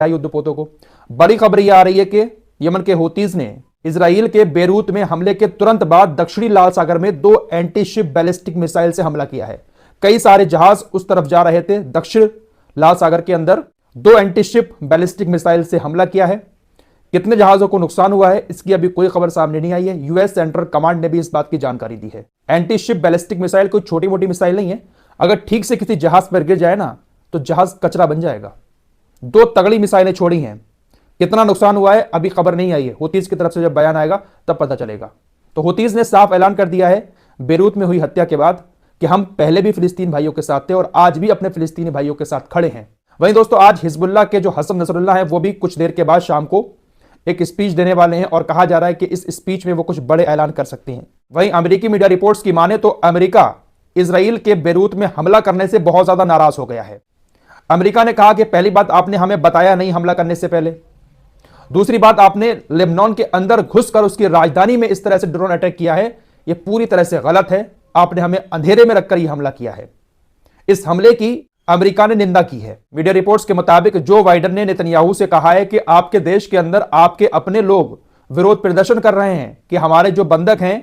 युद्धपोतों को। बड़ी खबर यह आ रही है कि यमन के हूतीज ने इजराइल के बेरूत में हमले के तुरंत बाद दक्षिणी लाल सागर में 2 एंटी शिप बैलिस्टिक मिसाइल से हमला किया है। कई सारे जहाज उस तरफ जा रहे थे। दक्षिण लाल सागर के अंदर 2 एंटी शिप बैलिस्टिक मिसाइल से हमला किया है। कितने जहाजों को नुकसान हुआ है इसकी अभी कोई खबर सामने नहीं आई है। यूएस सेंट्रल कमांड ने भी इस बात की जानकारी दी है। एंटी शिप बैलिस्टिक मिसाइल कोई छोटी मोटी मिसाइल नहीं है। अगर ठीक से किसी जहाज पर गिर जाए ना तो जहाज कचरा बन जाएगा। 2 तगड़ी मिसाइलें छोड़ी हैं। कितना नुकसान हुआ है अभी खबर नहीं आई है। हूतीज की तरफ से जब बयान आएगा तब पता चलेगा। तो हूतीज ने साफ ऐलान कर दिया है बेरूत में हुई हत्या के बाद कि हम पहले भी फिलिस्तीन भाइयों के साथ थे और आज भी अपने फिलिस्तीनी भाइयों के साथ खड़े हैं। वहीं दोस्तों आज हिजबुल्लाह के जो हसन नसरुल्लाह है वो भी कुछ देर के बाद शाम को एक स्पीच देने वाले हैं और कहा जा रहा है कि इस स्पीच में वो कुछ बड़े ऐलान कर सकते हैं। वहीं अमेरिकी मीडिया रिपोर्ट्स की माने तो अमेरिका इजराइल के बेरूत में हमला करने से बहुत ज्यादा नाराज हो गया है। अमेरिका ने कहा कि पहली बात आपने हमें बताया नहीं हमला करने से पहले। दूसरी बात आपने लेबनान के अंदर घुसकर उसकी राजधानी में इस तरह से ड्रोन अटैक किया है, यह पूरी तरह से गलत है। आपने हमें अंधेरे में रखकर यह हमला किया है। इस हमले की अमेरिका ने निंदा की है। मीडिया रिपोर्ट्स के मुताबिक जो बाइडेन ने नेतन्याहू से कहा है कि आपके देश के अंदर आपके अपने लोग विरोध प्रदर्शन कर रहे हैं कि हमारे जो बंधक हैं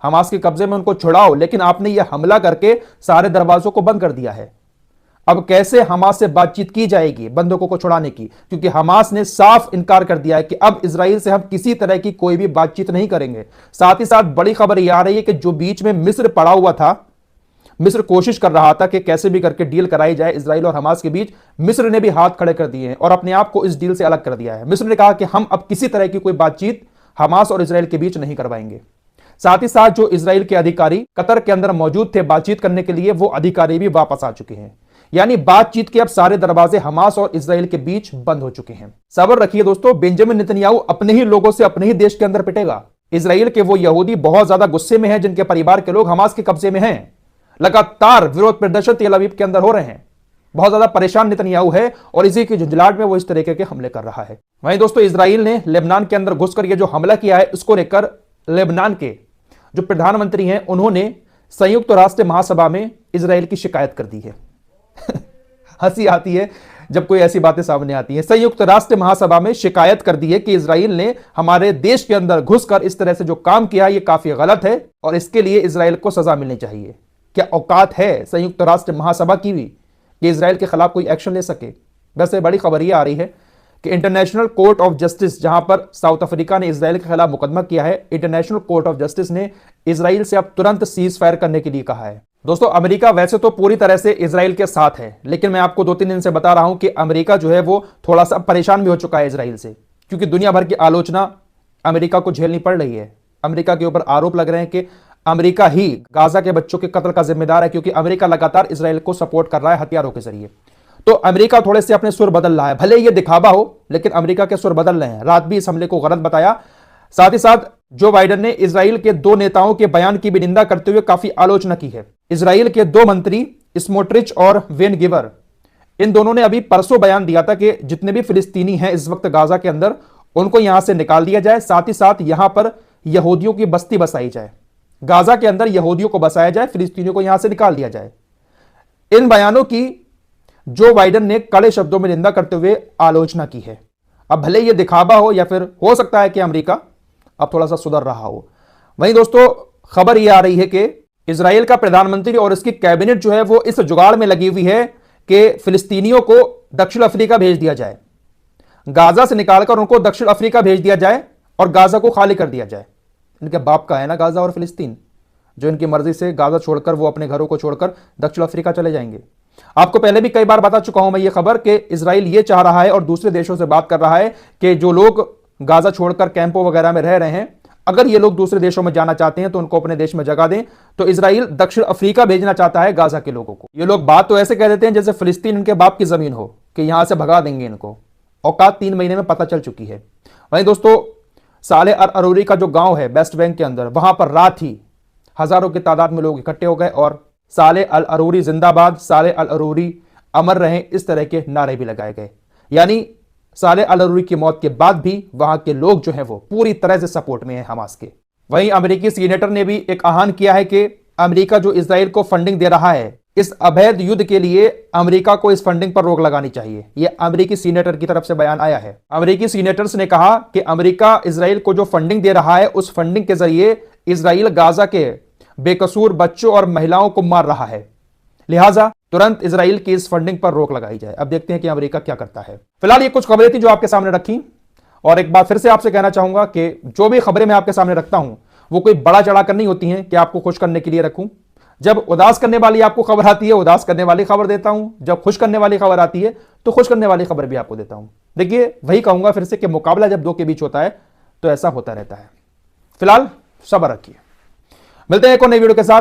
हमास के कब्जे में उनको छुड़ाओ, लेकिन आपने यह हमला करके सारे दरवाजों को बंद कर दिया है। अब कैसे हमास से बातचीत की जाएगी बंधकों को छुड़ाने की, क्योंकि हमास ने साफ इनकार कर दिया है कि अब इजराइल से हम किसी तरह की कोई भी बातचीत नहीं करेंगे। साथ ही साथ बड़ी खबर यह आ रही है कि जो बीच में मिस्र पड़ा हुआ था, मिस्र कोशिश कर रहा था कि कैसे भी करके डील कराई जाए इजराइल और हमास के बीच, मिस्र ने भी हाथ खड़े कर दिए हैं और अपने आप को इस डील से अलग कर दिया है। मिस्र ने कहा कि हम अब किसी तरह की कोई बातचीत हमास और इजराइल के बीच नहीं करवाएंगे। साथ ही साथ जो इजराइल के अधिकारी कतर के अंदर मौजूद थे बातचीत करने के लिए, वो अधिकारी भी वापस आ चुके हैं। यानी बातचीत के अब सारे दरवाजे हमास और इजराइल के बीच बंद हो चुके हैं। सब्र रखिए दोस्तों, बेंजामिन नेतन्याहू अपने ही लोगों से अपने ही देश के अंदर पिटेगा। इजराइल के वो यहूदी बहुत ज्यादा गुस्से में हैं जिनके परिवार के लोग हमास के कब्जे में हैं। लगातार विरोध प्रदर्शन तेल अवीव के अंदर हो रहे हैं। बहुत ज्यादा परेशान नेतन्याहू है और इसी की झुंझलाहट में वो इस तरीके के हमले कर रहा है। वहीं दोस्तों इजराइल ने लेबनान के अंदर घुसकर ये जो हमला किया है इसको लेकर लेबनान के जो प्रधानमंत्री हैं उन्होंने संयुक्त राष्ट्र महासभा में इजराइल की शिकायत कर दी है। हंसी आती है जब कोई ऐसी बातें सामने आती हैं। संयुक्त राष्ट्र महासभा में शिकायत कर दी है कि इजराइल ने हमारे देश के अंदर घुसकर इस तरह से जो काम किया ये काफी गलत है और इसके लिए इजराइल को सजा मिलनी चाहिए। क्या औकात है संयुक्त राष्ट्र महासभा की भी कि इजराइल के खिलाफ कोई एक्शन ले सके? वैसे बड़ी खबर यह आ रही है कि इंटरनेशनल कोर्ट ऑफ जस्टिस, जहां पर साउथ अफ्रीका ने इजराइल के खिलाफ मुकदमा किया है, इंटरनेशनल कोर्ट ऑफ जस्टिस ने इजराइल से अब तुरंत सीज फायर करने के लिए कहा है। दोस्तों अमेरिका वैसे तो पूरी तरह से इजराइल के साथ है, लेकिन मैं आपको 2-3 दिन से बता रहा हूं कि अमेरिका जो है वो थोड़ा सा परेशान भी हो चुका है इजराइल से, क्योंकि दुनिया भर की आलोचना अमेरिका को झेलनी पड़ रही है। अमेरिका के ऊपर आरोप लग रहे हैं कि अमेरिका ही गाजा के बच्चों के कत्ल का जिम्मेदार है, क्योंकि अमेरिका लगातार इजराइल को सपोर्ट कर रहा है हथियारों के जरिए। तो अमेरिका थोड़े से अपने सुर बदल रहा है, भले ये दिखावा हो लेकिन अमेरिका के सुर बदल रहे हैं। रात भी इस हमले को गलत बताया। साथ ही साथ जो बाइडेन ने इजराइल के 2 नेताओं के बयान की भी निंदा करते हुए काफी आलोचना की है। इजराइल के 2 मंत्री स्मोट्रिच और वेन गिवर, इन दोनों ने अभी परसों बयान दिया था कि जितने भी फिलिस्तीनी हैं इस वक्त गाजा के अंदर उनको यहां से निकाल दिया जाए, साथ ही साथ यहां पर यहूदियों की बस्ती बसाई जाए। गाजा के अंदर यहूदियों को बसाया जाए, फिलिस्तीनियों को यहां से निकाल दिया जाए। इन बयानों की जो बाइडेन ने कड़े शब्दों में निंदा करते हुए आलोचना की है। अब भले यह दिखावा हो या फिर हो सकता है कि अमेरिका अब थोड़ा सा सुधर रहा हो। वहीं दोस्तों खबर यह आ रही है कि इजराइल का प्रधानमंत्री और इसकी कैबिनेट जो है वो इस जुगाड़ में लगी हुई है कि फिलिस्तीनियों को दक्षिण अफ्रीका भेज दिया जाए, गाजा से निकालकर उनको दक्षिण अफ्रीका भेज दिया जाए और गाजा को खाली कर दिया जाए। इनके बाप का है ना गाजा और फिलिस्तीन, जो इनकी मर्जी से गाजा छोड़कर वो अपने घरों को छोड़कर दक्षिण अफ्रीका चले जाएंगे। आपको पहले भी कई बार बता चुका हूं मैं ये खबर कि इजराइल ये चाह रहा है और दूसरे देशों से बात कर रहा है कि जो लोग गाजा छोड़कर कैंपों वगैरह में रह रहे हैं, अगर ये लोग दूसरे देशों में जाना चाहते हैं तो उनको अपने देश में जगह दें। तो इजराइल दक्षिण अफ्रीका भेजना चाहता है गाजा के लोगों को। ये लोग बात तो ऐसे कह देते हैं जैसे फिलिस्तीन इनके बाप की जमीन हो कि यहां से भगा देंगे इनको। औकात 3 महीने में पता चल चुकी है। वहीं दोस्तों साले अल अरूरी का जो गांव है वेस्ट बैंक के अंदर, वहां पर रात ही हजारों की तादाद में लोग इकट्ठे हो गए और साले अल अरूरी जिंदाबाद, साले अल अरूरी अमर रहे, इस तरह के नारे भी लगाए गए। यानी साले अल अरूरी की मौत के बाद भी वहां के लोग जो हैं वो पूरी तरह से सपोर्ट में हैं हमास के। वहीं अमेरिकी सीनेटर ने भी एक आह्वान किया है कि अमेरिका जो इजराइल को फंडिंग दे रहा है, इस अवैध युद्ध के लिए अमेरिका को इस फंडिंग पर रोक लगानी चाहिए। यह अमेरिकी सीनेटर की तरफ से बयान आया है। अमेरिकी सीनेटर्स ने कहा कि अमेरिका इजराइल को जो फंडिंग दे रहा है, उस फंडिंग के जरिए इजराइल गाजा के बेकसूर बच्चों और महिलाओं को मार रहा है, लिहाजा तुरंत इजराइल की इस फंडिंग पर रोक लगाई जाए। अब देखते हैं कि अमेरिका क्या करता है। फिलहाल ये कुछ खबरें थी जो आपके सामने रखी, और एक बार फिर से आपसे कहना चाहूंगा कि जो भी खबरें मैं आपके सामने रखता हूं वो कोई बड़ा चढ़ाकर नहीं होती हैं कि आपको खुश करने के लिए रखूं। जब उदास करने वाली आपको खबर आती है, उदास करने वाली खबर देता हूं। जब खुश करने वाली खबर आती है तो खुश करने वाली खबर भी आपको देता हूं। देखिए, वही कहूंगा फिर से कि मुकाबला जब दो के बीच होता है तो ऐसा होता रहता है। फिलहाल सब्र रखिए, मिलते हैं एक और नई वीडियो के साथ।